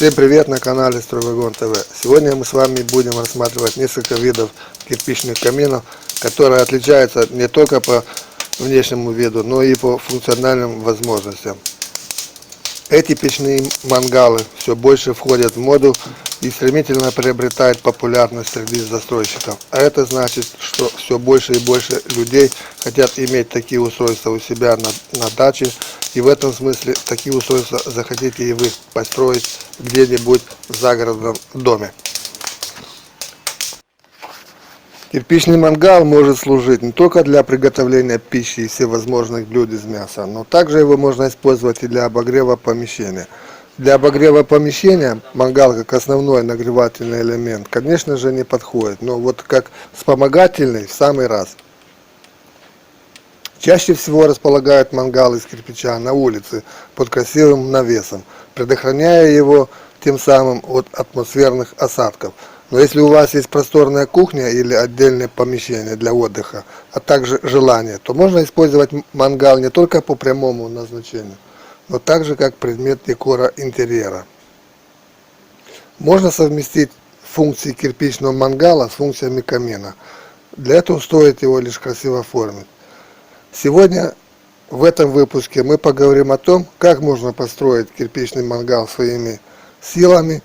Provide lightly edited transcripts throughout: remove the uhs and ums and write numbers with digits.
Всем привет на канале Стройвагон ТВ. Сегодня мы с вами будем рассматривать несколько видов кирпичных каминов, которые отличаются не только по внешнему виду, но и по функциональным возможностям. Эти печные мангалы все больше входят в моду и стремительно приобретают популярность среди застройщиков. А это значит, что все больше и больше людей хотят иметь такие устройства у себя на даче. И в этом смысле такие устройства захотите и вы построить где-нибудь в загородном доме. Кирпичный мангал может служить не только для приготовления пищи и всевозможных блюд из мяса, но также его можно использовать и для обогрева помещения. Для обогрева помещения мангал как основной нагревательный элемент, конечно же, не подходит, но вот как вспомогательный в самый раз. Чаще всего располагают мангал из кирпича на улице под красивым навесом, предохраняя его тем самым от атмосферных осадков. Но если у вас есть просторная кухня или отдельное помещение для отдыха, а также желание, то можно использовать мангал не только по прямому назначению, но также как предмет декора интерьера. Можно совместить функции кирпичного мангала с функциями камина. Для этого стоит его лишь красиво оформить. Сегодня в этом выпуске мы поговорим о том, как можно построить кирпичный мангал своими силами,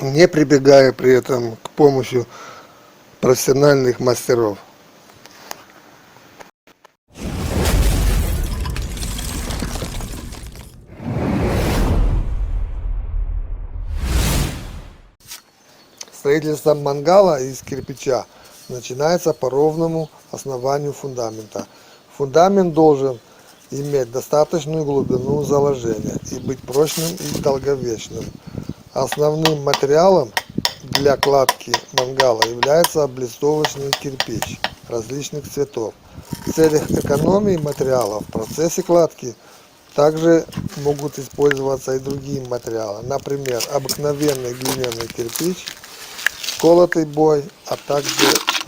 не прибегая при этом к помощи профессиональных мастеров. Строительство мангала из кирпича начинается по ровному основанию фундамента. Фундамент должен иметь достаточную глубину заложения и быть прочным и долговечным. Основным материалом для кладки мангала является облицовочный кирпич различных цветов. В целях экономии материалов в процессе кладки также могут использоваться и другие материалы, например, обыкновенный глиняный кирпич, колотый бой, а также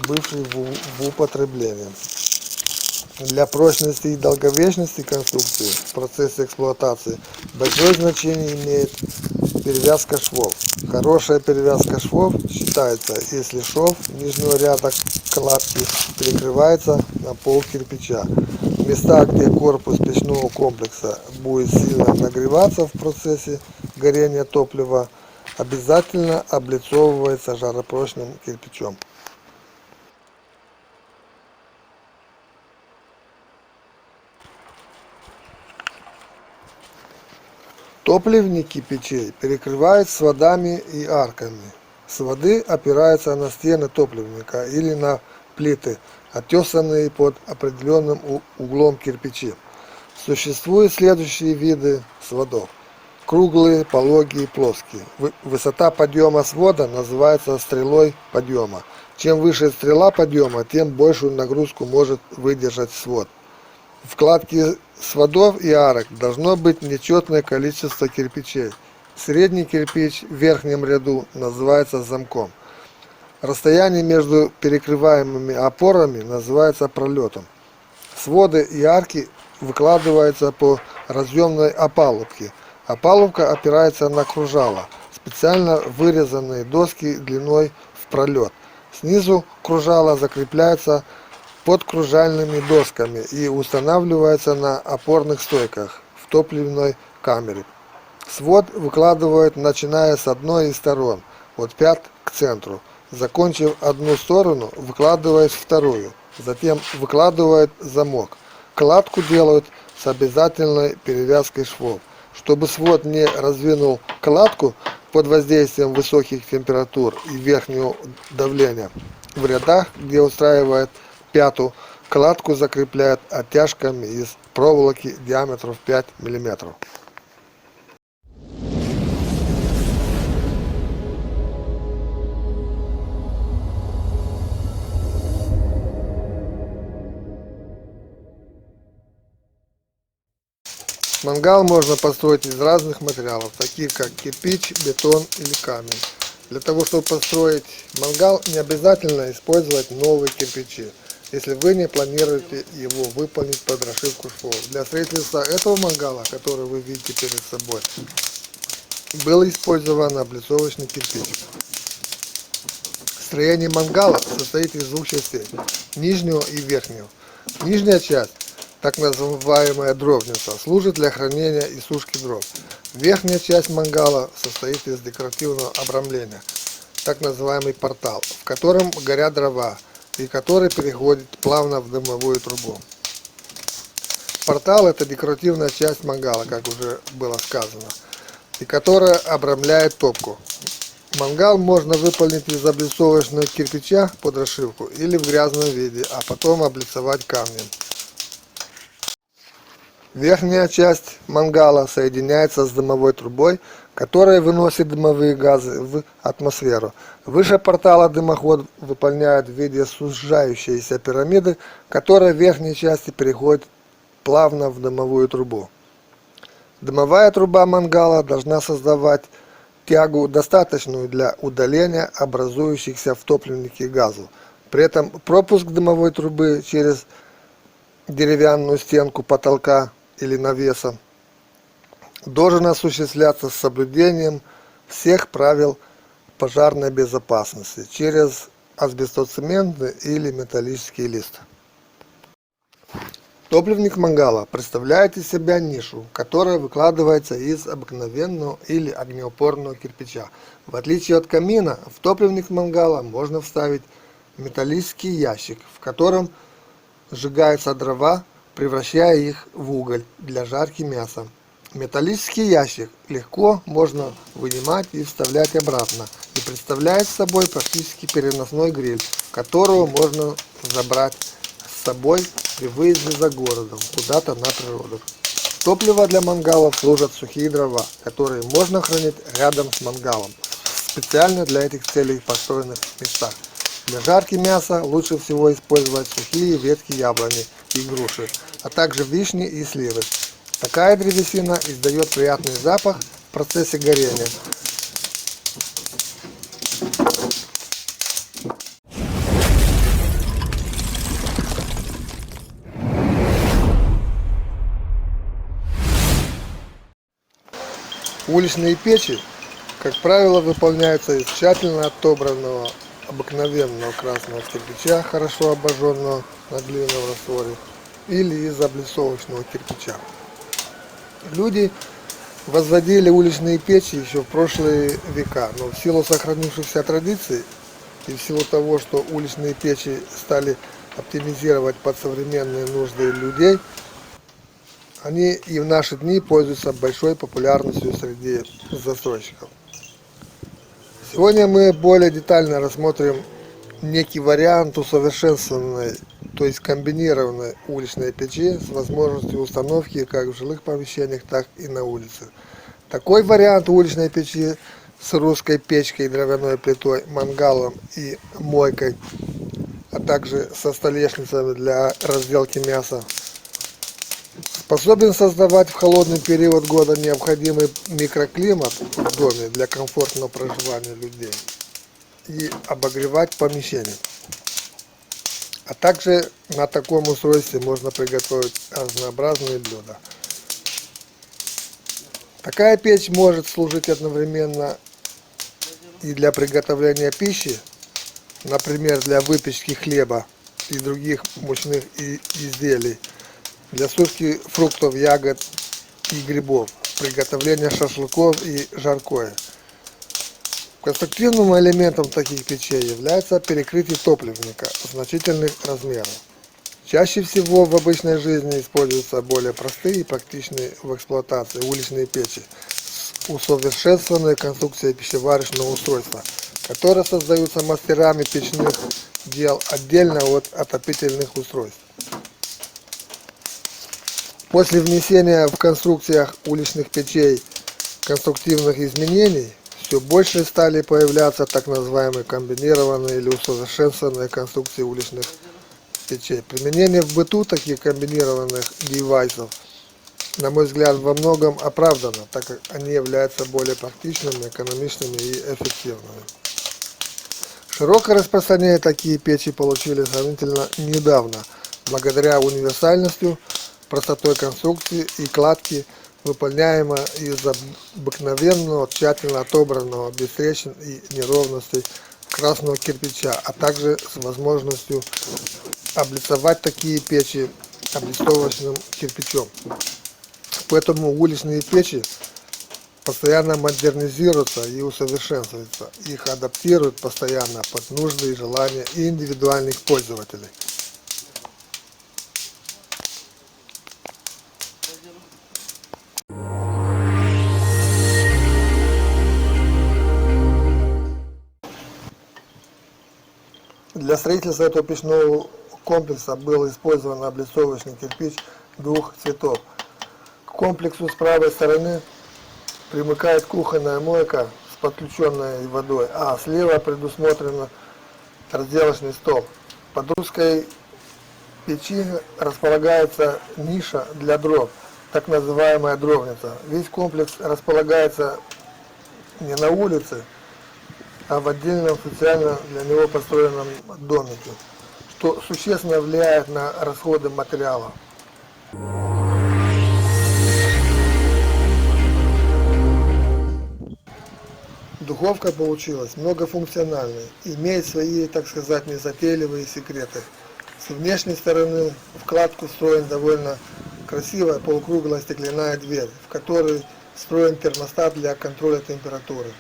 бывший в употреблении. Для прочности и долговечности конструкции в процессе эксплуатации большое значение имеет перевязка швов. Хорошая перевязка швов считается, если шов нижнего ряда кладки перекрывается на пол кирпича. В местах, где корпус печного комплекса будет сильно нагреваться в процессе горения топлива, обязательно облицовывается жаропрочным кирпичом. Топливники печей перекрывают сводами и арками. Своды опираются на стены топливника или на плиты, оттесанные под определенным углом кирпичи. Существуют следующие виды сводов: круглые, пологие, плоские. Высота подъема свода называется стрелой подъема. Чем выше стрела подъема, тем большую нагрузку может выдержать свод. В кладке сводов и арок должно быть нечетное количество кирпичей. Средний кирпич в верхнем ряду называется замком. Расстояние между перекрываемыми опорами называется пролетом. Своды и арки выкладываются по разъемной опалубке. Опалубка опирается на кружало, специально вырезанные доски длиной в пролет. Снизу кружало закрепляется под кружальными досками и устанавливается на опорных стойках в топливной камере. Свод выкладывают, начиная с одной из сторон, от пят к центру. Закончив одну сторону, выкладывают вторую, затем выкладывают замок. Кладку делают с обязательной перевязкой швов. Чтобы свод не раздвинул кладку под воздействием высоких температур и верхнего давления, в рядах, где устраивают пяту, кладку закрепляют оттяжками из проволоки диаметром 5 мм. Мангал можно построить из разных материалов, таких как кирпич, бетон или камень. Для того, чтобы построить мангал, не обязательно использовать новые кирпичи, если вы не планируете его выполнить под расшивку швов. Для строительства этого мангала, который вы видите перед собой, был использован облицовочный кирпич. Строение мангала состоит из двух частей, нижнюю и верхнюю. Нижняя часть, так называемая дровница, служит для хранения и сушки дров. Верхняя часть мангала состоит из декоративного обрамления, так называемый портал, в котором горят дрова и который переходит плавно в дымовую трубу. Портал — это декоративная часть мангала, как уже было сказано, и которая обрамляет топку. Мангал можно выполнить из облицовочного кирпича под расшивку или в грязном виде, а потом облицовать камнем. Верхняя часть мангала соединяется с дымовой трубой, которая выносит дымовые газы в атмосферу. Выше портала дымоход выполняет в виде сужающейся пирамиды, которая в верхней части переходит плавно в дымовую трубу. Дымовая труба мангала должна создавать тягу, достаточную для удаления образующихся в топливнике газов. При этом пропуск дымовой трубы через деревянную стенку потолка или навеса должен осуществляться с соблюдением всех правил пожарной безопасности через асбестоцементный или металлический лист. Топливник мангала представляет из себя нишу, которая выкладывается из обыкновенного или огнеупорного кирпича. В отличие от камина, в топливник мангала можно вставить металлический ящик, в котором сжигаются дрова, превращая их в уголь для жарки мяса. Металлический ящик легко можно вынимать и вставлять обратно и представляет собой практически переносной гриль, которого можно забрать с собой при выезде за городом, куда-то на природу. Топливо для мангалов служат сухие дрова, которые можно хранить рядом с мангалом, в специально для этих целей построенных местах. Для жарки мяса лучше всего использовать сухие ветки яблони и груши, а также вишни и сливы. Такая древесина издает приятный запах в процессе горения. Уличные печи, как правило, выполняются из тщательно отобранного обыкновенного красного кирпича, хорошо обожженного на глиняном растворе, или из облицовочного кирпича. Люди возводили уличные печи еще в прошлые века, но в силу сохранившихся традиций и в силу того, что уличные печи стали оптимизировать под современные нужды людей, они и в наши дни пользуются большой популярностью среди застройщиков. Сегодня мы более детально рассмотрим некий вариант усовершенствованной, то есть комбинированной уличной печи с возможностью установки как в жилых помещениях, так и на улице. Такой вариант уличной печи с русской печкой, дровяной плитой, мангалом и мойкой, а также со столешницами для разделки мяса, способен создавать в холодный период года необходимый микроклимат в доме для комфортного проживания людей и обогревать помещение. А также на таком устройстве можно приготовить разнообразные блюда. Такая печь может служить одновременно и для приготовления пищи, например, для выпечки хлеба и других мучных изделий, для сушки фруктов, ягод и грибов, приготовления шашлыков и жаркое. Конструктивным элементом таких печей является перекрытие топливника значительных размеров. Чаще всего в обычной жизни используются более простые и практичные в эксплуатации уличные печи с усовершенствованной конструкцией пищеварочного устройства, которые создаются мастерами печных дел отдельно от отопительных устройств. После внесения в конструкциях уличных печей конструктивных изменений, все больше стали появляться так называемые комбинированные или усовершенствованные конструкции уличных печей. Применение в быту таких комбинированных девайсов, на мой взгляд, во многом оправдано, так как они являются более практичными, экономичными и эффективными. Широкое распространение такие печи получили сравнительно недавно, благодаря универсальности, простотой конструкции и кладки, выполняемая из обыкновенного, тщательно отобранного, без трещин и неровностей красного кирпича, а также с возможностью облицовать такие печи облицовочным кирпичом. Поэтому уличные печи постоянно модернизируются и усовершенствуются. Их адаптируют постоянно под нужды и желания индивидуальных пользователей. Для строительства этого печного комплекса был использован облицовочный кирпич двух цветов. К комплексу с правой стороны примыкает кухонная мойка с подключенной водой, а слева предусмотрен разделочный стол. Под узкой печи располагается ниша для дров, так называемая дровница. Весь комплекс располагается не на улице, а в отдельном специально для него построенном домике, что существенно влияет на расходы материалов. Духовка получилась многофункциональной, имеет свои, так сказать, незатейливые секреты. С внешней стороны в кладку встроен довольно красивая полукруглая стеклянная дверь, в которой встроен термостат для контроля температуры.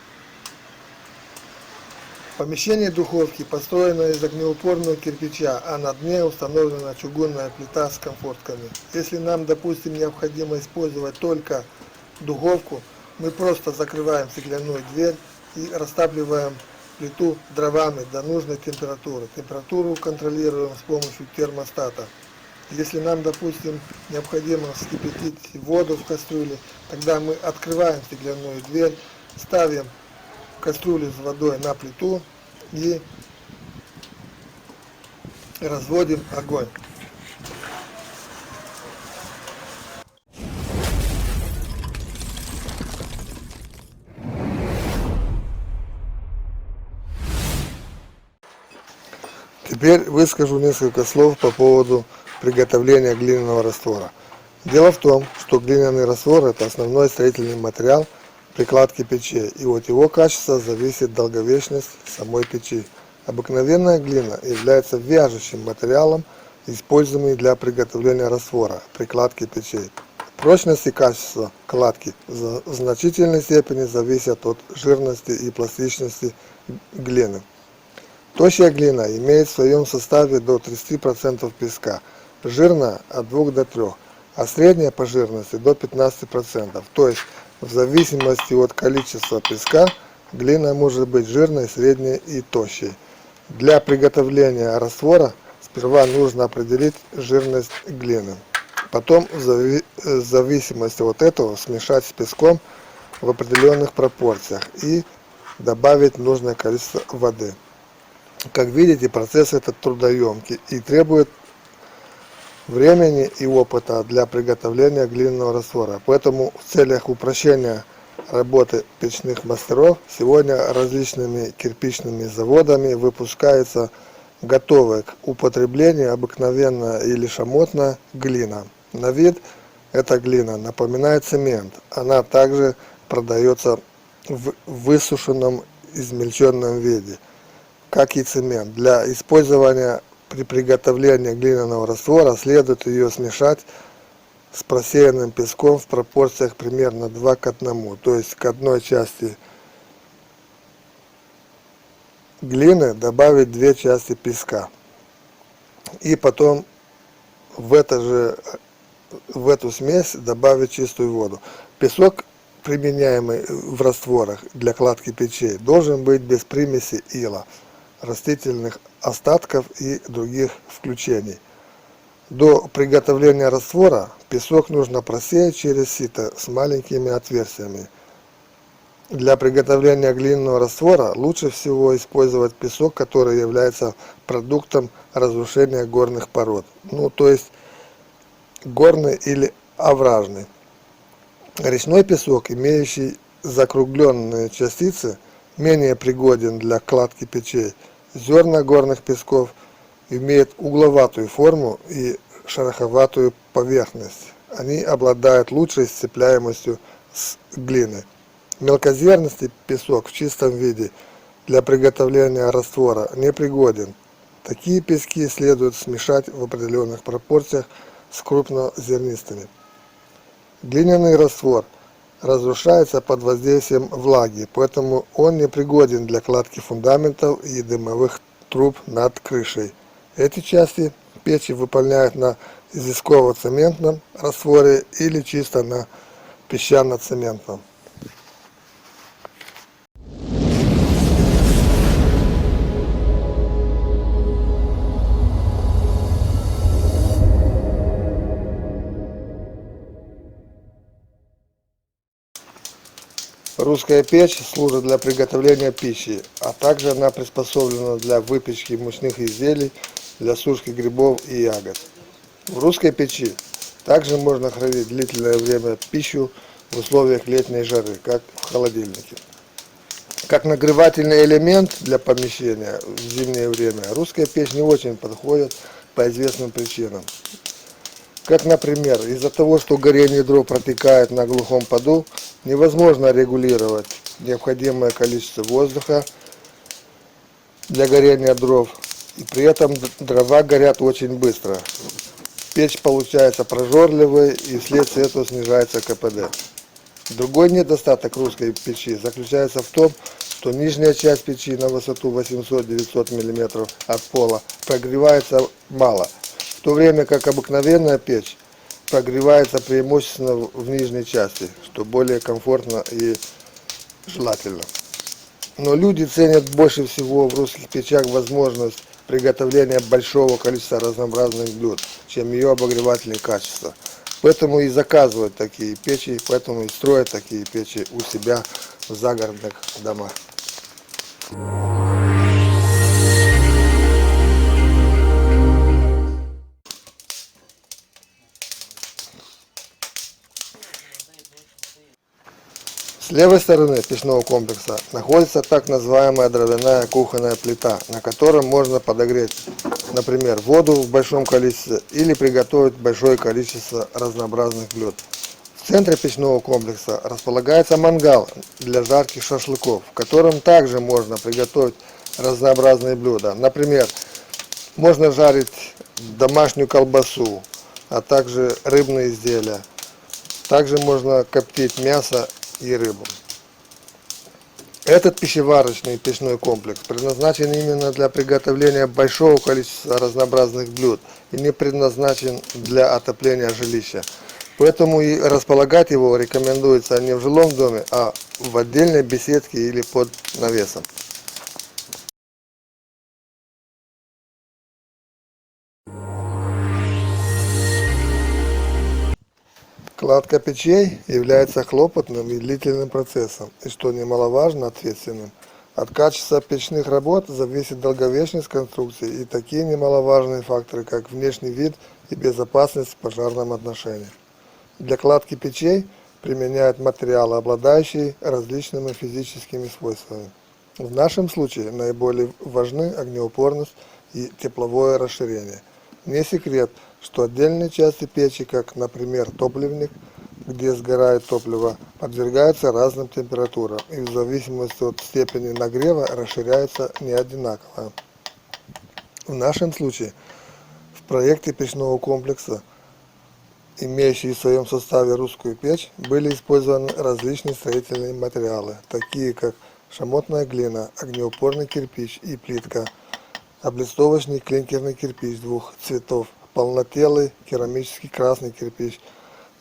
Помещение духовки построено из огнеупорного кирпича, а на дне установлена чугунная плита с комфортками. Если нам, допустим, необходимо использовать только духовку, мы просто закрываем стеклянную дверь и растапливаем плиту дровами до нужной температуры. Температуру контролируем с помощью термостата. Если нам, допустим, необходимо вскипятить воду в кастрюле, тогда мы открываем стеклянную дверь, ставим кастрюлю с водой на плиту и разводим огонь. Теперь выскажу несколько слов по поводу приготовления глиняного раствора. Дело в том, что глиняный раствор – это основной строительный материал прикладки печей, и от его качества зависит долговечность самой печи. Обыкновенная глина является вяжущим материалом, используемым для приготовления раствора прикладки печей. Прочность и качество кладки в значительной степени зависят от жирности и пластичности глины. Тощая глина имеет в своем составе до 30% песка, жирная от 2 до 3, а средняя по жирности до 15%. То есть в зависимости от количества песка глина может быть жирной, средней и тощей. Для приготовления раствора сперва нужно определить жирность глины. Потом в зависимости от этого смешать с песком в определенных пропорциях и добавить нужное количество воды. Как видите, процесс этот трудоемкий и требует времени и опыта для приготовления глиняного раствора. Поэтому в целях упрощения работы печных мастеров сегодня различными кирпичными заводами выпускается готовая к употреблению обыкновенная или шамотная глина. На вид эта глина напоминает цемент. Она также продается в высушенном измельченном виде, как и цемент. Для использования при приготовлении глиняного раствора следует ее смешать с просеянным песком в пропорциях примерно 2 к 1, то есть к одной части глины добавить 2 части песка. И потом в эту смесь добавить чистую воду. Песок, применяемый в растворах для кладки печей, должен быть без примеси ила, растительных остатков и других включений. До приготовления раствора песок нужно просеять через сито с маленькими отверстиями. Для приготовления глиняного раствора лучше всего использовать песок, который является продуктом разрушения горных пород, то есть горный или овражный. Речной песок, имеющий закругленные частицы, менее пригоден для кладки печей. Зерна горных песков имеют угловатую форму и шероховатую поверхность. Они обладают лучшей сцепляемостью с глиной. Мелкозернистый песок в чистом виде для приготовления раствора непригоден. Такие пески следует смешать в определенных пропорциях с крупнозернистыми. Глиняный раствор разрушается под воздействием влаги, поэтому он непригоден для кладки фундаментов и дымовых труб над крышей. Эти части печи выполняют на известково-цементном растворе или чисто на песчано-цементном. Русская печь служит для приготовления пищи, а также она приспособлена для выпечки мучных изделий, для сушки грибов и ягод. В русской печи также можно хранить длительное время пищу в условиях летней жары, как в холодильнике. Как нагревательный элемент для помещения в зимнее время русская печь не очень подходит по известным причинам. Как, например, из-за того, что горение дров протекает на глухом поду, невозможно регулировать необходимое количество воздуха для горения дров, и при этом дрова горят очень быстро. Печь получается прожорливой, и вследствие этого снижается КПД. Другой недостаток русской печи заключается в том, что нижняя часть печи на высоту 800-900 мм от пола прогревается мало, в то время как обыкновенная печь прогревается преимущественно в нижней части, что более комфортно и желательно. Но люди ценят больше всего в русских печах возможность приготовления большого количества разнообразных блюд, чем ее обогревательные качества. Поэтому и заказывают такие печи, поэтому и строят такие печи у себя в загородных домах. С левой стороны печного комплекса находится так называемая дровяная кухонная плита, на которой можно подогреть, например, воду в большом количестве или приготовить большое количество разнообразных блюд. В центре печного комплекса располагается мангал для жарких шашлыков, в котором также можно приготовить разнообразные блюда. Например, можно жарить домашнюю колбасу, а также рыбные изделия. Также можно коптить мясо и рыбу. Этот пищеварочный печной комплекс предназначен именно для приготовления большого количества разнообразных блюд и не предназначен для отопления жилища. Поэтому и располагать его рекомендуется не в жилом доме, а в отдельной беседке или под навесом. Кладка печей является хлопотным и длительным процессом, и, что немаловажно, ответственным. От качества печных работ зависит долговечность конструкции и такие немаловажные факторы, как внешний вид и безопасность в пожарном отношении. Для кладки печей применяют материалы, обладающие различными физическими свойствами. В нашем случае наиболее важны огнеупорность и тепловое расширение. Не секрет, что отдельные части печи, как, например, топливник, где сгорает топливо, подвергаются разным температурам и в зависимости от степени нагрева расширяются не одинаково. В нашем случае в проекте печного комплекса, имеющий в своем составе русскую печь, были использованы различные строительные материалы, такие как шамотная глина, огнеупорный кирпич и плитка, облицовочный клинкерный кирпич двух цветов, полнотелый керамический красный кирпич,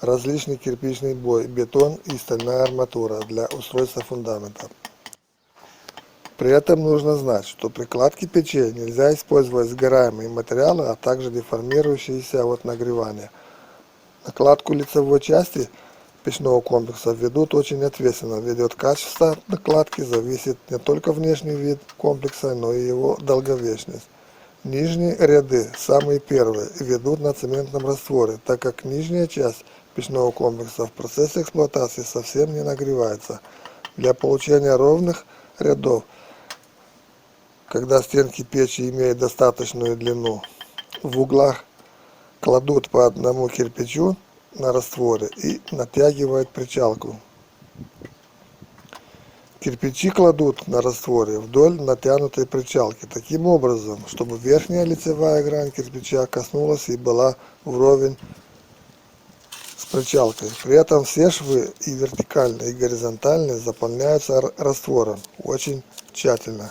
различный кирпичный бой, бетон и стальная арматура для устройства фундамента. При этом нужно знать, что при кладке печей нельзя использовать сгораемые материалы, а также деформирующиеся от нагревания. Накладку лицевой части печного комплекса ведут очень ответственно, ведь от качества накладки зависит не только внешний вид комплекса, но и его долговечность. Нижние ряды, самые первые, ведут на цементном растворе, так как нижняя часть печного комплекса в процессе эксплуатации совсем не нагревается. Для получения ровных рядов, когда стенки печи имеют достаточную длину, в углах кладут по одному кирпичу на растворе и натягивает причалку. Кирпичи кладут на растворе вдоль натянутой причалки таким образом, чтобы верхняя лицевая грань кирпича коснулась и была вровень с причалкой. При этом все швы и вертикальные, и горизонтальные заполняются раствором очень тщательно.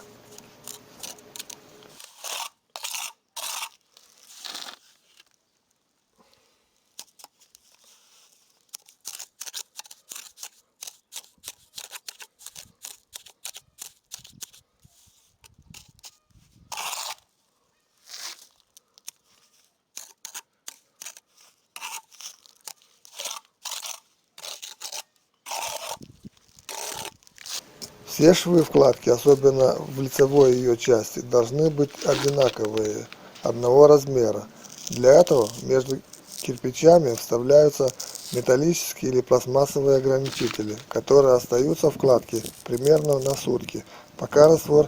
Все швы вкладки, особенно в лицевой ее части, должны быть одинаковые, одного размера. Для этого между кирпичами вставляются металлические или пластмассовые ограничители, которые остаются в вкладке примерно на сутки, пока раствор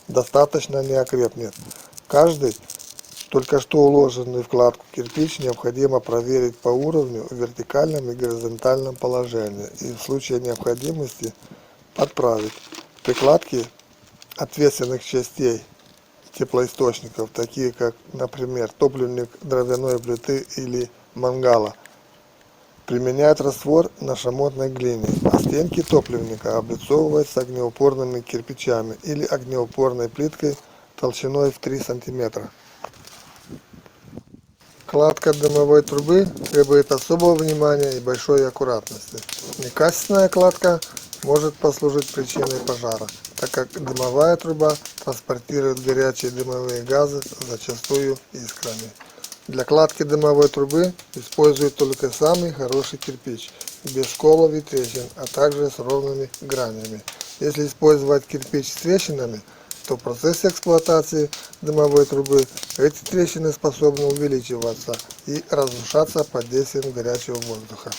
достаточно не окрепнет. Каждый только что уложенный в вкладку кирпич необходимо проверить по уровню в вертикальном и горизонтальном положении и в случае необходимости подправить. Прикладки ответственных частей теплоисточников, такие как, например, топливник дровяной плиты или мангала, применяют раствор на шамотной глине, а стенки топливника облицовываются огнеупорными кирпичами или огнеупорной плиткой толщиной в 3 см. Кладка дымовой трубы требует особого внимания и большой аккуратности. Некачественная кладка может послужить причиной пожара, так как дымовая труба транспортирует горячие дымовые газы, зачастую искрами. Для кладки дымовой трубы используют только самый хороший кирпич, без сколов и трещин, а также с ровными гранями. Если использовать кирпич с трещинами, то в процессе эксплуатации дымовой трубы эти трещины способны увеличиваться и разрушаться под действием горячего воздуха.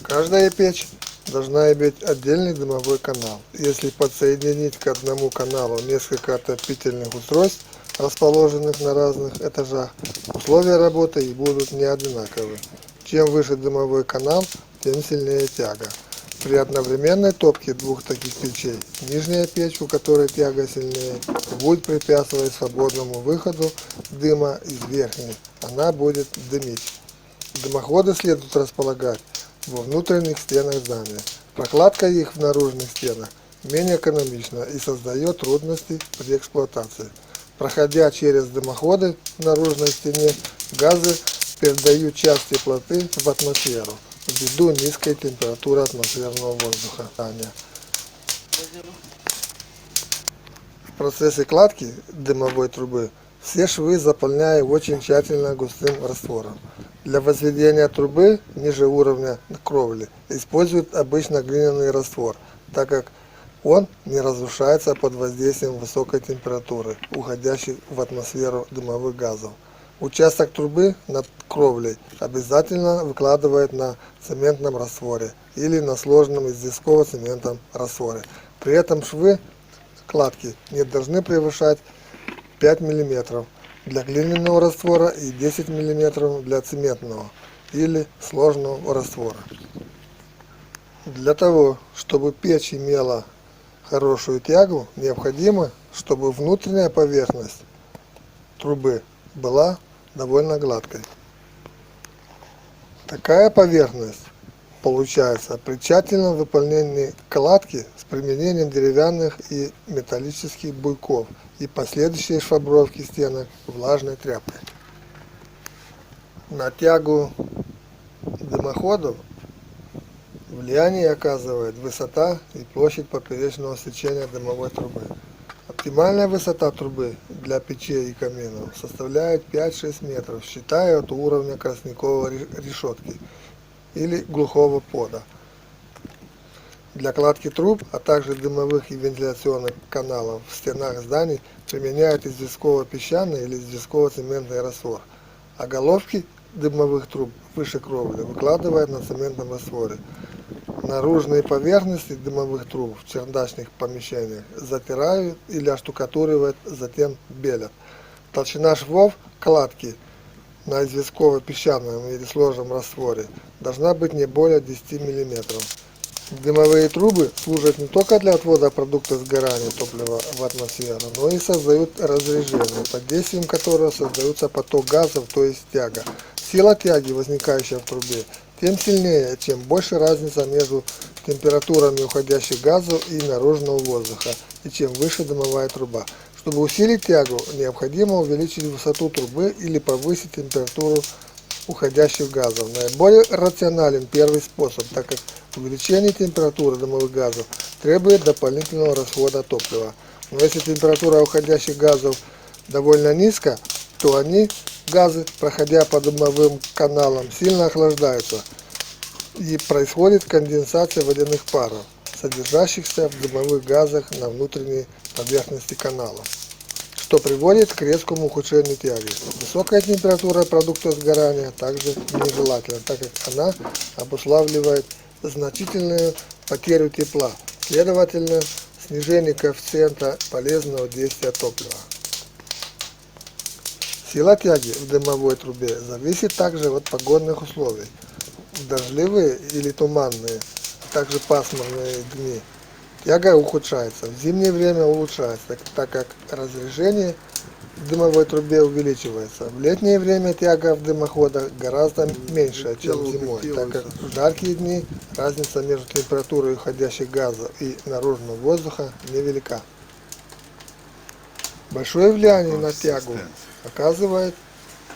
Каждая печь должна иметь отдельный дымовой канал. Если подсоединить к одному каналу несколько отопительных устройств, расположенных на разных этажах, условия работы и будут не одинаковы. Чем выше дымовой канал, тем сильнее тяга. При одновременной топке двух таких печей, нижняя печь, у которой тяга сильнее, будет препятствовать свободному выходу дыма из верхней. Она будет дымить. Дымоходы следует располагать во внутренних стенах здания. Прокладка их в наружных стенах менее экономична и создает трудности при эксплуатации. Проходя через дымоходы в наружной стене, газы передают часть теплоты в атмосферу ввиду низкой температуры атмосферного воздуха. В процессе кладки дымовой трубы все швы заполняю очень тщательно густым раствором. Для возведения трубы ниже уровня кровли используют обычно глиняный раствор, так как он не разрушается под воздействием высокой температуры, уходящей в атмосферу дымовых газов. Участок трубы над кровлей обязательно выкладывают на цементном растворе или на сложном из дискового цементом растворе. При этом швы кладки не должны превышать 5 мм для глиняного раствора и 10 мм для цементного или сложного раствора. Для того, чтобы печь имела хорошую тягу, необходимо, чтобы внутренняя поверхность трубы была довольно гладкой. Такая поверхность получается при тщательном выполнении кладки с применением деревянных и металлических буйков и последующей швабровки стенок влажной тряпкой. На тягу дымоходов влияние оказывает высота и площадь поперечного сечения дымовой трубы. Оптимальная высота трубы для печей и каминов составляет 5-6 метров, считая от уровня тростниковой решетки или глухого пода. Для кладки труб, а также дымовых и вентиляционных каналов в стенах зданий применяют известково-песчаный или известково-цементный раствор, а головки дымовых труб выше кровли выкладывают на цементном растворе. Наружные поверхности дымовых труб в чердачных помещениях затирают или оштукатуривают, затем белят. Толщина швов кладки на известково-песчаном или сложном растворе должна быть не более 10 мм. Дымовые трубы служат не только для отвода продуктов сгорания топлива в атмосферу, но и создают разрежение, под действием которого создается поток газов, то есть тяга. Сила тяги, возникающая в трубе, тем сильнее, чем больше разница между температурами уходящих газов и наружного воздуха, и чем выше дымовая труба. Чтобы усилить тягу, необходимо увеличить высоту трубы или повысить температуру уходящих газов. Наиболее рационален первый способ, так как увеличение температуры дымовых газов требует дополнительного расхода топлива. Но если температура уходящих газов довольно низкая, то они, газы, проходя по дымовым каналам, сильно охлаждаются и происходит конденсация водяных паров, содержащихся в дымовых газах на внутренней поверхности канала, что приводит к резкому ухудшению тяги. Высокая температура продукта сгорания также нежелательна, так как она обуславливает значительную потерю тепла, следовательно, снижение коэффициента полезного действия топлива. Сила тяги в дымовой трубе зависит также от погодных условий. В дождливые или туманные, а также пасмурные дни тяга ухудшается, в зимнее время улучшается, так как разрежение в дымовой трубе увеличивается. В летнее время тяга в дымоходах гораздо меньше, чем зимой, так как в жаркие дни разница между температурой уходящих газов и наружного воздуха невелика. Большое влияние на тягу оказывает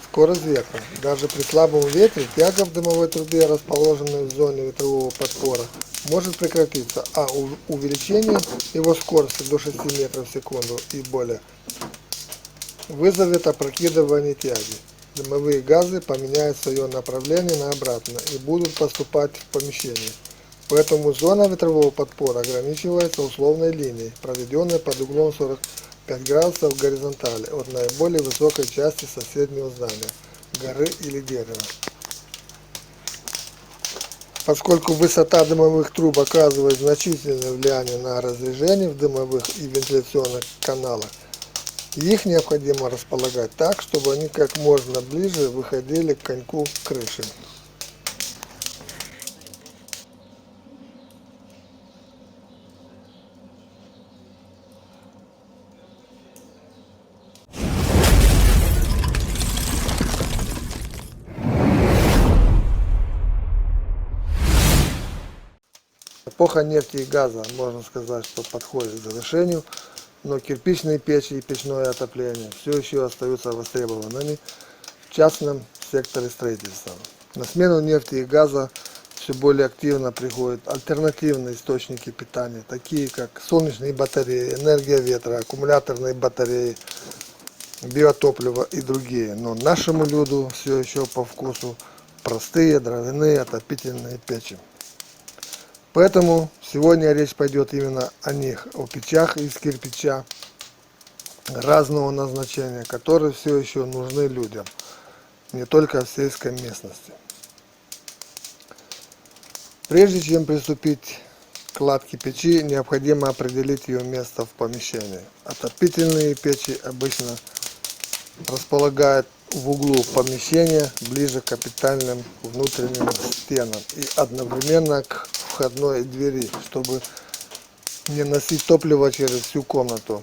скорость ветра. Даже при слабом ветре тяга в дымовой трубе, расположенной в зоне ветрового подпора, может прекратиться, а увеличение его скорости до 6 метров в секунду и более вызовет опрокидывание тяги. Дымовые газы поменяют свое направление на обратное и будут поступать в помещение. Поэтому зона ветрового подпора ограничивается условной линией, проведенной под углом 45 градусов в горизонтали от наиболее высокой части соседнего здания, горы или дерева. Поскольку высота дымовых труб оказывает значительное влияние на разрежение в дымовых и вентиляционных каналах, их необходимо располагать так, чтобы они как можно ближе выходили к коньку крыши. Эпоха нефти и газа, можно сказать, что подходит к завершению, но кирпичные печи и печное отопление все еще остаются востребованными в частном секторе строительства. На смену нефти и газа все более активно приходят альтернативные источники питания, такие как солнечные батареи, энергия ветра, аккумуляторные батареи, биотопливо и другие. Но нашему люду все еще по вкусу простые дровяные отопительные печи. Поэтому сегодня речь пойдет именно о них, о печах из кирпича разного назначения, которые все еще нужны людям, не только в сельской местности. Прежде чем приступить к кладке печи, необходимо определить ее место в помещении. Отопительные печи обычно располагают в углу помещения, ближе к капитальным внутренним стенам и одновременно к входной двери, чтобы не носить топливо через всю комнату.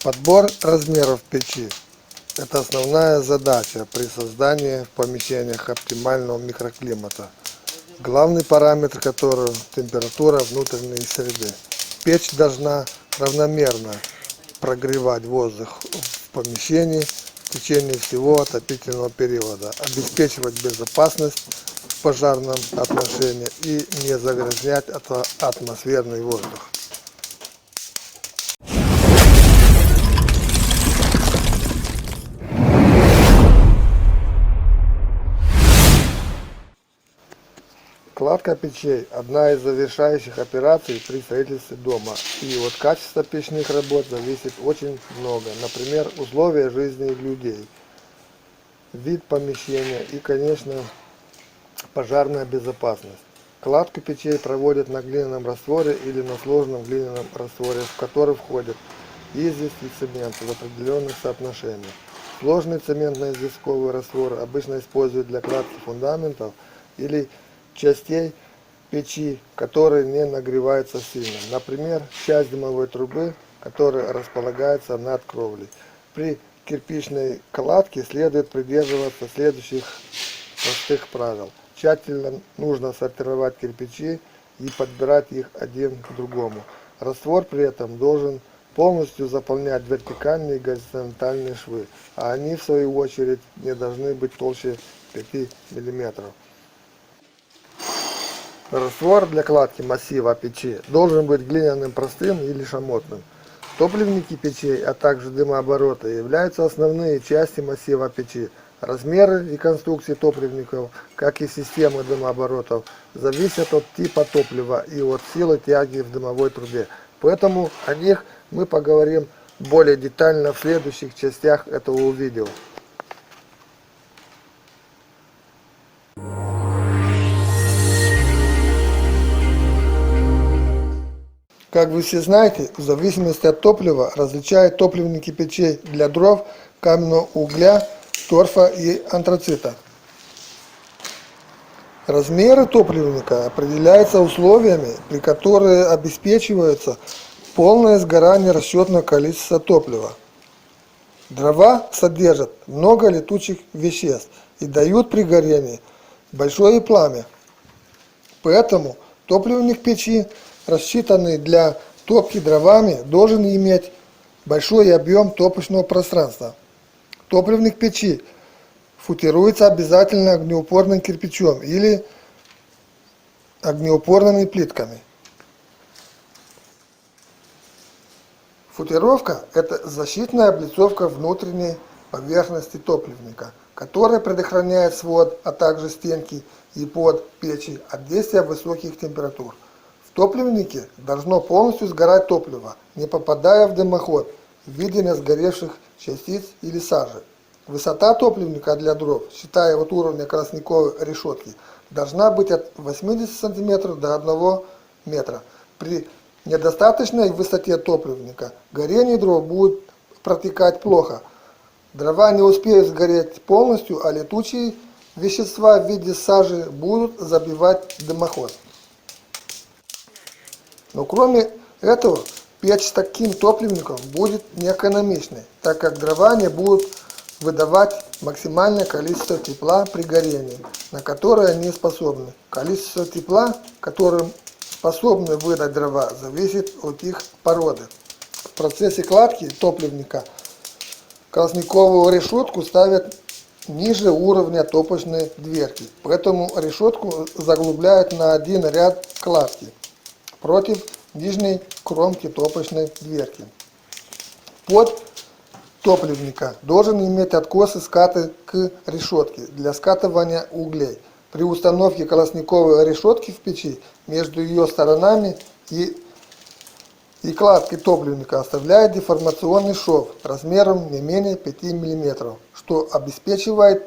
Подбор размеров печи – это основная задача при создании в помещениях оптимального микроклимата, главный параметр которого – температура внутренней среды. Печь должна равномерно прогревать воздух в помещении в течение всего отопительного периода, обеспечивать безопасность в пожарном отношении и не загрязнять атмосферный воздух. Кладка печей – одна из завершающих операций при строительстве дома, и от качества печных работ зависит очень много, например, условия жизни людей, вид помещения и, конечно, пожарная безопасность. Кладку печей проводят на глиняном растворе или на сложном глиняном растворе, в который входят известь и цемент в определенных соотношениях. Сложный цементно-известковый раствор обычно используют для кладки фундаментов или частей печи, которые не нагреваются сильно. Например, часть дымовой трубы, которая располагается над кровлей. При кирпичной кладке следует придерживаться следующих простых правил. Тщательно нужно сортировать кирпичи и подбирать их один к другому. Раствор при этом должен полностью заполнять вертикальные и горизонтальные швы, а они в свою очередь не должны быть толще 5 мм. Раствор для кладки массива печи должен быть глиняным, простым или шамотным. Топливники печей, а также дымообороты являются основные части массива печи. Размеры и конструкции топливников, как и системы дымооборотов, зависят от типа топлива и от силы тяги в дымовой трубе. Поэтому о них мы поговорим более детально в следующих частях этого видео. Как вы все знаете, в зависимости от топлива различают топливники печей для дров, каменного угля, торфа и антрацита. Размеры топливника определяются условиями, при которых обеспечивается полное сгорание расчетного количества топлива. Дрова содержат много летучих веществ и дают при горении большое пламя. Поэтому топливник печи, рассчитанный для топки дровами, должен иметь большой объем топочного пространства. Топливник печи футируется обязательно огнеупорным кирпичом или огнеупорными плитками. Футировка – это защитная облицовка внутренней поверхности топливника, которая предохраняет свод, а также стенки и под печи от действия высоких температур. В топливнике должно полностью сгорать топливо, не попадая в дымоход в виде несгоревших частиц или сажи. Высота топливника для дров, считая от уровня колосниковой решетки, должна быть от 80 см до 1 метра. При недостаточной высоте топливника горение дров будет протекать плохо. Дрова не успеют сгореть полностью, а летучие вещества в виде сажи будут забивать дымоход. Но кроме этого, печь с таким топливником будет неэкономичной, так как дрова не будут выдавать максимальное количество тепла при горении, на которое они способны. Количество тепла, которым способны выдать дрова, зависит от их породы. В процессе кладки топливника колосниковую решетку ставят ниже уровня топочной дверки, поэтому решетку заглубляют на один ряд кладки против нижней кромки топочной дверки. Под топливника должен иметь откосы скаты к решетке для скатывания углей. При установке колосниковой решетки в печи между ее сторонами и кладкой топливника оставляет деформационный шов размером не менее 5 мм, что обеспечивает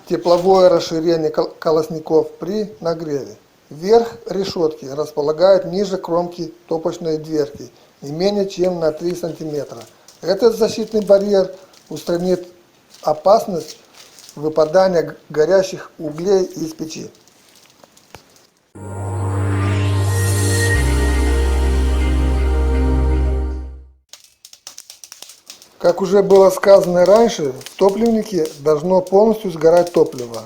тепловое расширение колосников при нагреве. Верх решетки располагают ниже кромки топочной дверки не менее чем на 3 см. Этот защитный барьер устранит опасность выпадания горящих углей из печи. Как уже было сказано раньше, в топливнике должно полностью сгорать топливо.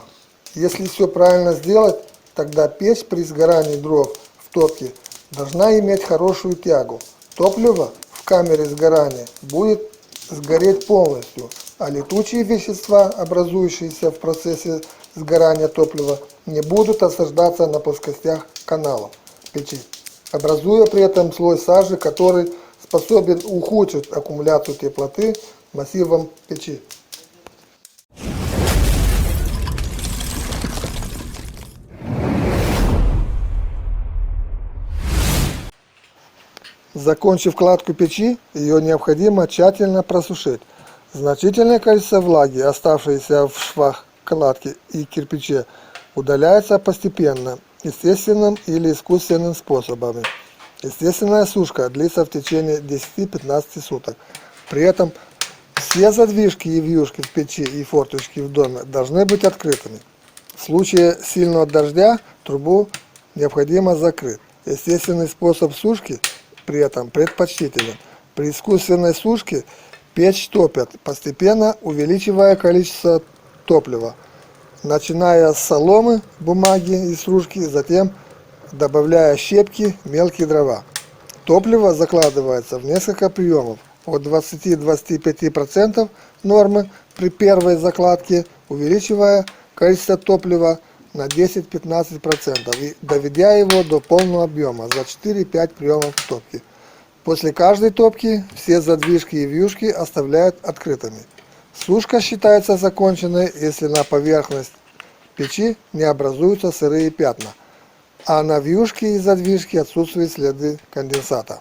Если все правильно сделать, тогда печь при сгорании дров в топке должна иметь хорошую тягу. Топливо в камере сгорания будет сгореть полностью, а летучие вещества, образующиеся в процессе сгорания топлива, не будут осаждаться на плоскостях каналов печи, образуя при этом слой сажи, который способен ухудшить аккумуляцию теплоты массивом печи. Закончив кладку печи, ее необходимо тщательно просушить. Значительное количество влаги, оставшееся в швах кладки и кирпиче, удаляется постепенно, естественным или искусственным способами. Естественная сушка длится в течение 10-15 суток. При этом Все задвижки и вьюшки в печи и форточки в доме должны быть открытыми. В случае сильного дождя трубу необходимо закрыть. Естественный способ сушки при этом предпочтителен. При искусственной сушке печь топят, постепенно увеличивая количество топлива, начиная с соломы, бумаги и стружки, затем добавляя щепки, мелкие дрова. Топливо закладывается в несколько приемов от 20-25% нормы при первой закладке, увеличивая количество топлива на 10-15% и доведя его до полного объема за 4-5 приемов топки. После каждой топки все задвижки и вьюшки оставляют открытыми. Сушка считается законченной, если на поверхность печи не образуются сырые пятна, а на вьюшке и задвижке отсутствуют следы конденсата.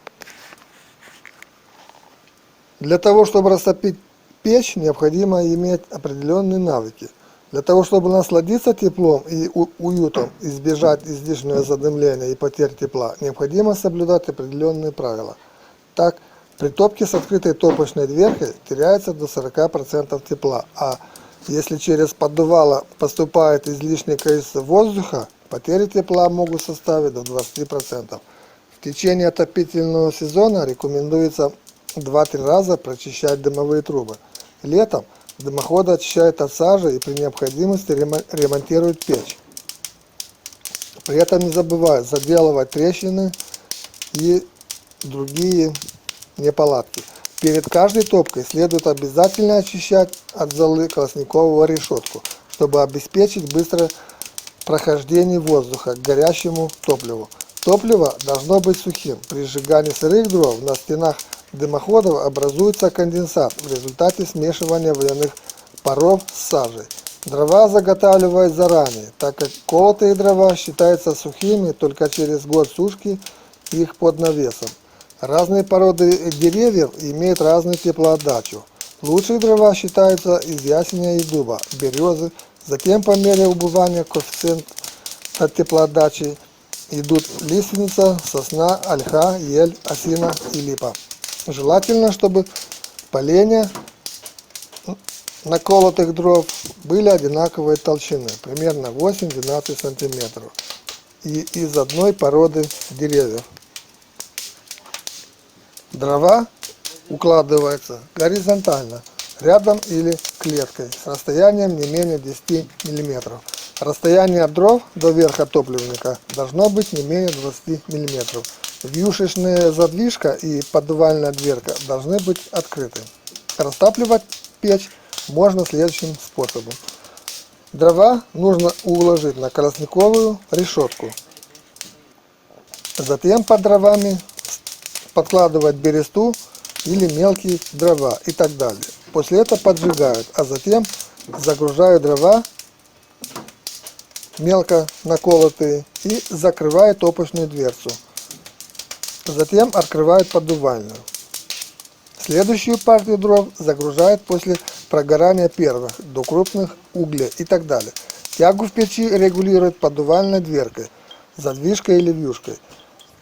Для того, чтобы растопить печь, необходимо иметь определенные навыки. Для того, чтобы насладиться теплом и уютом, избежать излишнего задымления и потерь тепла, необходимо соблюдать определенные правила. Так, при топке с открытой топочной дверкой теряется до 40% тепла, а если через поддувало поступает излишнее количество воздуха, потери тепла могут составить до 20%. В течение отопительного сезона рекомендуется 2-3 раза прочищать дымовые трубы. Летом дымоходы очищают от сажи и при необходимости ремонтируют печь. При этом не забывают заделывать трещины и другие неполадки. Перед каждой топкой следует обязательно очищать от золы колосниковую решетку, чтобы обеспечить быстрое прохождение воздуха к горящему топливу. Топливо должно быть сухим. При сжигании сырых дров на стенах дымоходов образуется конденсат в результате смешивания водяных паров с сажей. Дрова заготавливают заранее, так как колотые дрова считаются сухими только через год сушки их под навесом. Разные породы деревьев имеют разную теплоотдачу. Лучшие дрова считаются из ясеня и дуба, березы. Затем по мере убывания коэффициента теплоотдачи идут лиственница, сосна, ольха, ель, осина и липа. Желательно, чтобы поленья наколотых дров были одинаковой толщины, примерно 8-12 см, и из одной породы деревьев. Дрова укладываются горизонтально, рядом или клеткой, с расстоянием не менее 10 мм. Расстояние от дров до верха топливника должно быть не менее 20 мм. Вьюшечная задвижка и поддувальная дверка должны быть открыты. Растапливать печь можно следующим способом. Дрова нужно уложить на колосниковую решетку. Затем под дровами подкладывать бересту или мелкие дрова и так далее. После этого поджигают, а затем загружают дрова мелко наколотые и закрывают топочную дверцу. Затем открывают поддувальную. Следующую партию дров загружают после прогорания первых до крупных углей и так далее. Тягу в печи регулируют поддувальной дверкой, задвижкой или вьюшкой.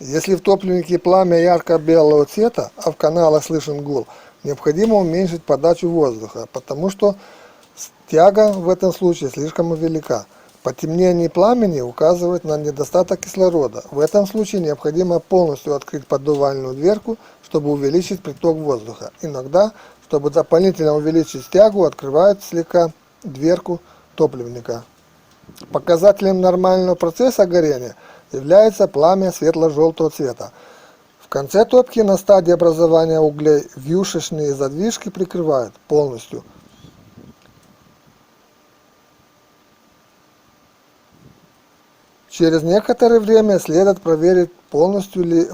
Если в топливнике пламя ярко-белого цвета, а в каналах слышен гул, необходимо уменьшить подачу воздуха, потому что тяга в этом случае слишком велика. Потемнение пламени указывает на недостаток кислорода. В этом случае необходимо полностью открыть поддувальную дверку, чтобы увеличить приток воздуха. Иногда, чтобы дополнительно увеличить тягу, открывают слегка дверку топливника. Показателем нормального процесса горения является пламя светло-желтого цвета. В конце топки на стадии образования углей вьюшечные задвижки прикрывают полностью. Через некоторое время следует проверить, полностью ли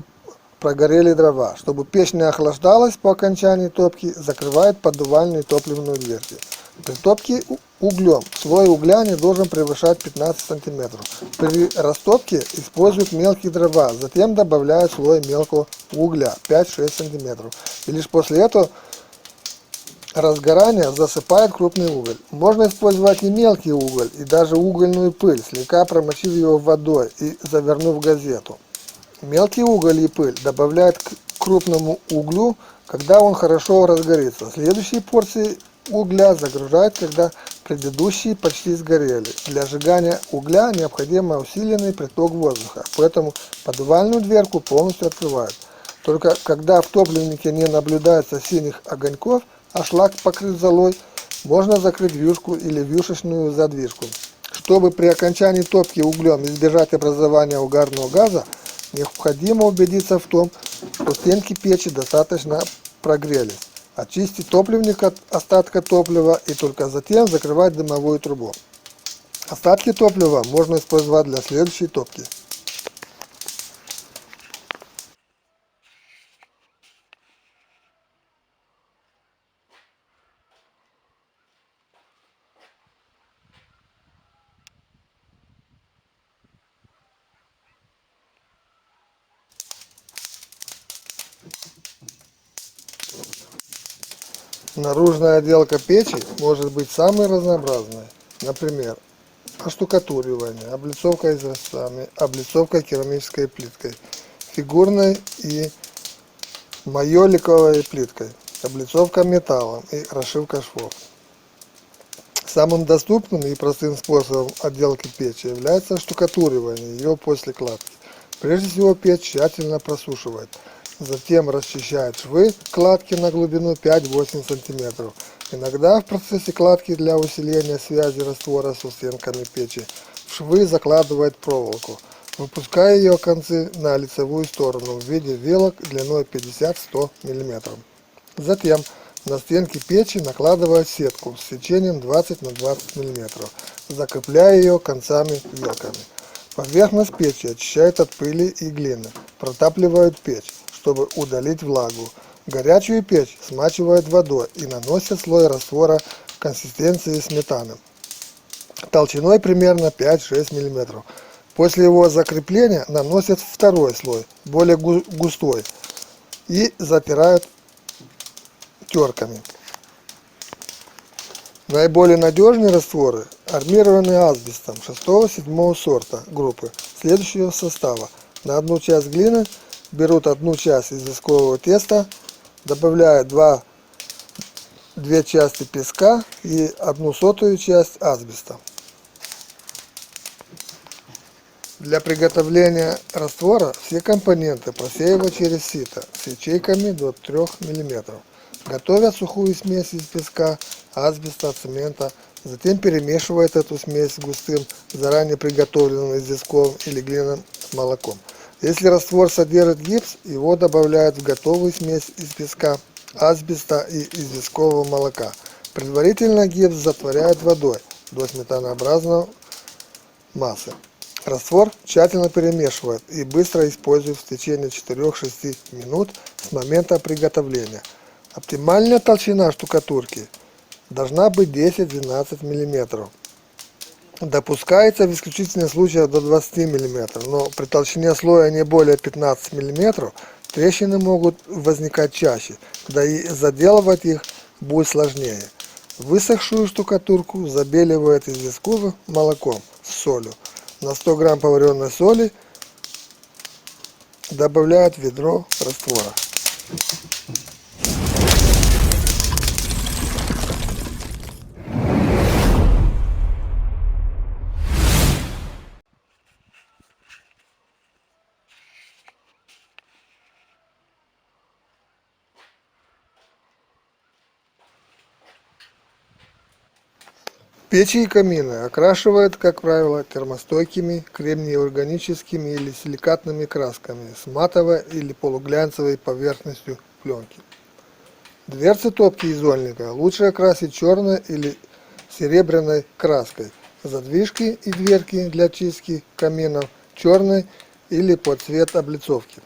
прогорели дрова. Чтобы печь не охлаждалась по окончании топки, закрывают поддувальную топливную дверцу. При топке углем слой угля не должен превышать 15 см. При растопке используют мелкие дрова, затем добавляют слой мелкого угля 5-6 см. И лишь после этого разгорания засыпает крупный уголь. Можно использовать и мелкий уголь, и даже угольную пыль, слегка промочив его водой и завернув в газету. Мелкий уголь и пыль добавляют к крупному углю, когда он хорошо разгорится. Следующие порции угля загружают, когда предыдущие почти сгорели. Для сжигания угля необходим усиленный приток воздуха, поэтому подвальную дверку полностью открывают. Только когда в топливнике не наблюдается синих огоньков, а шлак покрыт золой, можно закрыть вьюшку или вьюшечную задвижку. Чтобы при окончании топки углем избежать образования угарного газа, необходимо убедиться в том, что стенки печи достаточно прогрелись. Очистить топливник от остатка топлива и только затем закрывать дымовую трубу. Остатки топлива можно использовать для следующей топки. Наружная отделка печи может быть самой разнообразной. Например, оштукатуривание, облицовка изразцами, облицовка керамической плиткой, фигурной и майоликовой плиткой, облицовка металлом и расшивка швов. Самым доступным и простым способом отделки печи является штукатуривание ее после кладки. Прежде всего печь тщательно просушивает. Затем расчищает швы кладки на глубину 5-8 см. Иногда в процессе кладки для усиления связи раствора со стенками печи в швы закладывает проволоку, выпуская ее концы на лицевую сторону в виде вилок длиной 50-100 мм. Затем на стенки печи накладывает сетку с сечением 20 на 20 мм, закрепляя ее концами вилками. Поверхность печи очищают от пыли и глины, протапливают печь, чтобы удалить влагу. Горячую печь смачивают водой и наносят слой раствора консистенции сметаны, толщиной примерно 5-6 мм. После его закрепления наносят второй слой, более густой, и затирают терками. Наиболее надежные растворы армированные асбестом 6-7 сорта группы следующего состава. На одну часть глины берут одну часть известкового теста, добавляют 2 части песка и 1/100 часть асбеста. Для приготовления раствора все компоненты просеивают через сито с ячейками до 3 мм. Готовят сухую смесь из песка, асбеста, цемента, затем перемешивают эту смесь с густым, заранее приготовленным известковым или глиняным молоком. Если раствор содержит гипс, его добавляют в готовую смесь из песка, асбеста и известкового молока. Предварительно гипс затворяют водой до сметанообразной массы. Раствор тщательно перемешивают и быстро используют в течение 4-6 минут с момента приготовления. Оптимальная толщина штукатурки должна быть 10-12 мм. Допускается в исключительных случаях до 20 мм, но при толщине слоя не более 15 мм трещины могут возникать чаще, да и заделывать их будет сложнее. Высохшую штукатурку забеливают известковым молоком с солью. На 100 грамм поваренной соли добавляют ведро раствора. Печи и камины окрашивают, как правило, термостойкими, кремнеорганическими или силикатными красками с матовой или полуглянцевой поверхностью пленки. Дверцы топки изольника лучше окрасить черной или серебряной краской. Задвижки и дверки для чистки каминов черной или под цвет облицовки.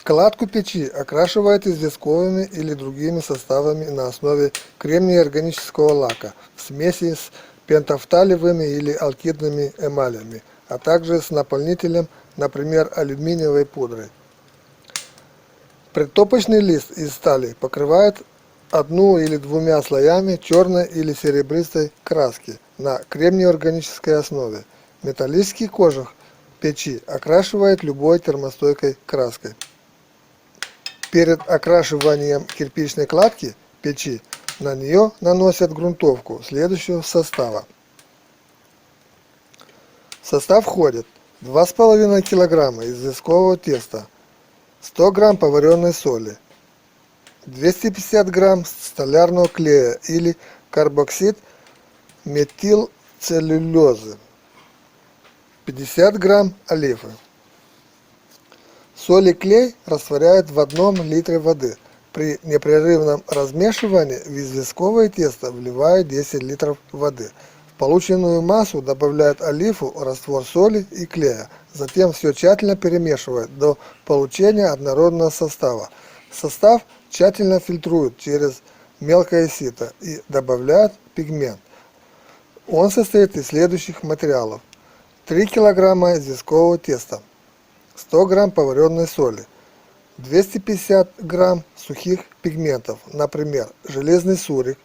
Кладку печи окрашивают известковыми или другими составами на основе кремнеорганического лака в смеси с пентафталевыми или алкидными эмалями, а также с наполнителем, например, алюминиевой пудрой. Предтопочный лист из стали покрывает 1 или 2 слоями черной или серебристой краски на кремнеорганической основе. Металлический кожух печи окрашивает любой термостойкой краской. Перед окрашиванием кирпичной кладки печи на нее наносят грунтовку следующего состава. В состав входит 2,5 кг известкового теста, 100 г поваренной соли, 250 г столярного клея или карбоксид метилцеллюлозы, 50 г олифы. Соль и клей растворяют в 1 литре воды. При непрерывном размешивании в известковое тесто вливают 10 литров воды. В полученную массу добавляют олифу, раствор соли и клея. Затем все тщательно перемешивают до получения однородного состава. Состав тщательно фильтруют через мелкое сито и добавляют пигмент. Он состоит из следующих материалов: 3 кг известкового теста, 100 г поваренной соли, 250 г сухих пигментов, например, железный сурик,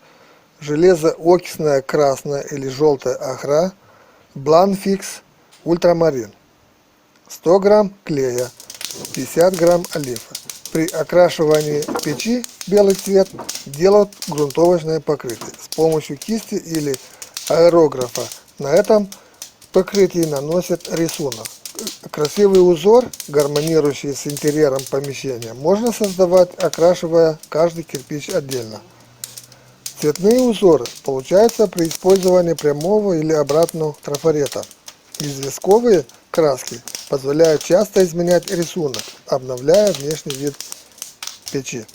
железоокисная красная или желтая охра, бланфикс, ультрамарин, 100 г клея, 50 г олифы. При окрашивании печи в белый цвет делают грунтовочное покрытие с помощью кисти или аэрографа. На этом покрытии наносят рисунок. Красивый узор, гармонирующий с интерьером помещения, можно создавать, окрашивая каждый кирпич отдельно. Цветные узоры получаются при использовании прямого или обратного трафарета. Известковые краски позволяют часто изменять рисунок, обновляя внешний вид печи.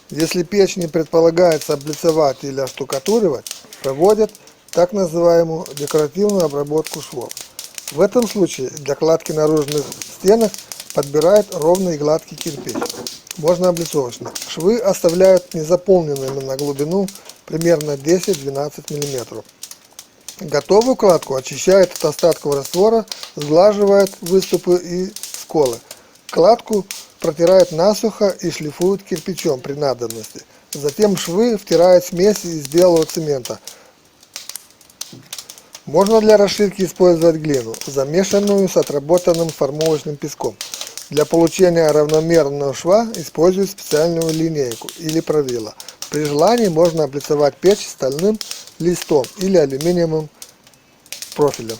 Если печь не предполагается облицевать или оштукатуривать, проводят так называемую декоративную обработку швов. В этом случае для кладки наружных стенок подбирают ровный и гладкий кирпич. Можно облицовочно. Швы оставляют незаполненными на глубину примерно 10-12 мм. Готовую кладку очищают от остатков раствора, сглаживают выступы и сколы. Кладку протирают насухо и шлифуют кирпичом при надобности. Затем швы втирают смесь из белого цемента. Можно для расшивки использовать глину, замешанную с отработанным формовочным песком. Для получения равномерного шва используют специальную линейку или правило. При желании можно облицевать печь стальным листом или алюминиевым профилем.